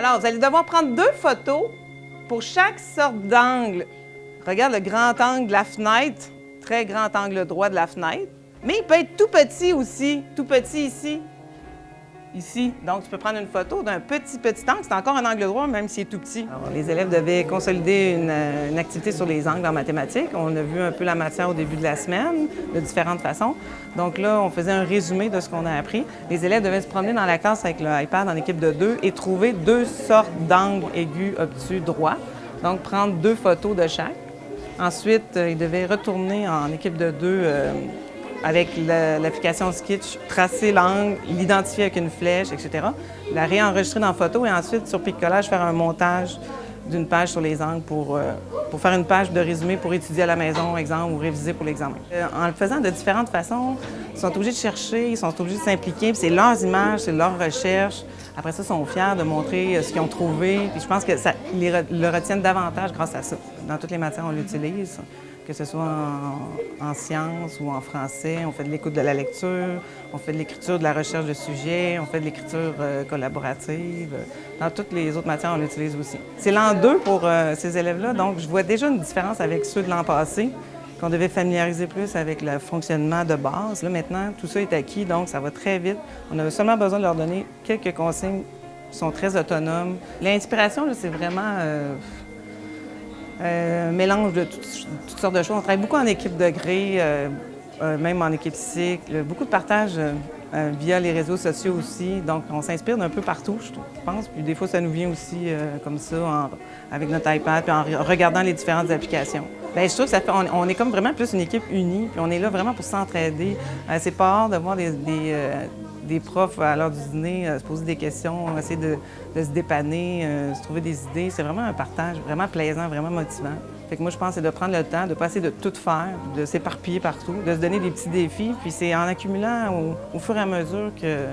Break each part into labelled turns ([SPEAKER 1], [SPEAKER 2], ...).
[SPEAKER 1] Alors, vous allez devoir prendre 2 photos pour chaque sorte d'angle. Regarde le grand angle de la fenêtre, très grand angle droit de la fenêtre. Mais il peut être tout petit aussi, tout petit ici. Ici. Donc, tu peux prendre une photo d'un petit angle. C'est encore un angle droit, même s'il est tout petit. Alors, les élèves devaient consolider une activité sur les angles en mathématiques. On a vu un peu la matière au début de la semaine, de différentes façons. Donc là, on faisait un résumé de ce qu'on a appris. Les élèves devaient se promener dans la classe avec le iPad en équipe de 2 et trouver 2 sortes d'angles aigus, obtus, droits. Donc, prendre 2 photos de chaque. Ensuite, ils devaient retourner en équipe de 2 avec l'application Sketch, tracer l'angle, l'identifier avec une flèche, etc. La réenregistrer dans photo et ensuite, sur Pic-Collage, faire un montage d'une page sur les angles pour faire une page de résumé pour étudier à la maison, exemple, ou réviser pour l'examen. En le faisant de différentes façons, ils sont obligés de chercher, ils sont obligés de s'impliquer, puis c'est leurs images, c'est leurs recherches. Après ça, ils sont fiers de montrer ce qu'ils ont trouvé, puis je pense que ils le retiennent davantage grâce à ça. Dans toutes les matières, on l'utilise. Que ce soit en sciences ou en français, on fait de l'écoute de la lecture, on fait de l'écriture de la recherche de sujets, on fait de l'écriture collaborative. Dans toutes les autres matières, on l'utilise aussi. C'est l'an 2 pour ces élèves-là, donc je vois déjà une différence avec ceux de l'an passé, qu'on devait familiariser plus avec le fonctionnement de base. Là, maintenant, tout ça est acquis, donc ça va très vite. On avait seulement besoin de leur donner quelques consignes qui sont très autonomes. L'inspiration, c'est vraiment... mélange de toutes sortes de choses. On travaille beaucoup en équipe de gré, même en équipe cycle. Beaucoup de partage via les réseaux sociaux aussi. Donc, on s'inspire d'un peu partout, je pense. Puis des fois, ça nous vient aussi comme ça, avec notre iPad, puis en regardant les différentes applications. Bien, je trouve que ça fait, on est comme vraiment plus une équipe unie, puis on est là vraiment pour s'entraider. C'est pas rare de voir des profs à l'heure du dîner se poser des questions, essayer de se dépanner, se trouver des idées. C'est vraiment un partage vraiment plaisant, vraiment motivant. Fait que moi, je pense que c'est de prendre le temps, de ne pas essayer de tout faire, de s'éparpiller partout, de se donner des petits défis. Puis c'est en accumulant au fur et à mesure que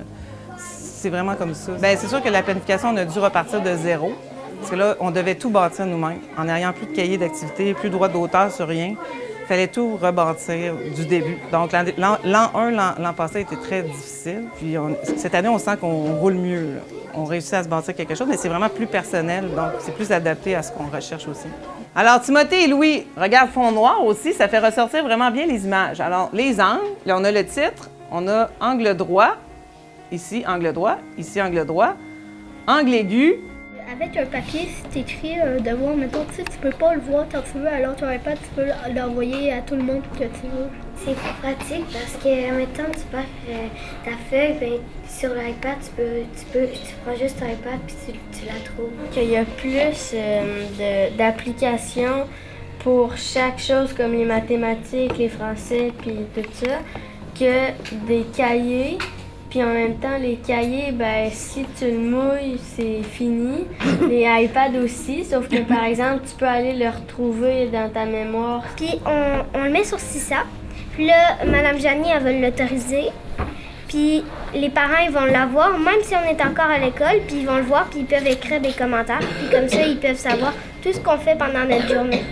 [SPEAKER 1] c'est vraiment comme ça. Bien, c'est sûr que la planification, on a dû repartir de zéro. Parce que là, on devait tout bâtir nous-mêmes, en n'ayant plus de cahier d'activité, plus de droit d'auteur sur rien. Il fallait tout rebâtir du début. Donc, l'an 1, l'an passé, a été très difficile. Puis cette année, on sent qu'on roule mieux. Là. On réussit à se bâtir quelque chose, mais c'est vraiment plus personnel, donc c'est plus adapté à ce qu'on recherche aussi. Alors, Timothée et Louis, regarde fond noir aussi, ça fait ressortir vraiment bien les images. Alors, les angles, là, on a le titre, on a angle droit, ici, angle droit, ici, angle droit, angle aigu.
[SPEAKER 2] Avec un papier, c'est écrit un devoir, mettons, tu peux pas le voir quand tu veux, alors ton iPad, tu peux l'envoyer à tout le monde que tu veux.
[SPEAKER 3] C'est pratique parce que, mettons, tu perds ta feuille, bien, sur l'iPad, tu prends juste ton iPad puis tu la trouves.
[SPEAKER 4] Qu'il y a plus d'applications pour chaque chose comme les mathématiques, les français puis tout ça, que des cahiers. Puis en même temps, les cahiers, ben si tu le mouilles, c'est fini. Les iPads aussi, sauf que par exemple, tu peux aller le retrouver dans ta mémoire.
[SPEAKER 2] Puis on le met sur CISA. Puis là, Mme Janie, elle va l'autoriser. Puis les parents, ils vont l'avoir, même si on est encore à l'école. Puis ils vont le voir, puis ils peuvent écrire des commentaires. Puis comme ça, ils peuvent savoir tout ce qu'on fait pendant notre journée.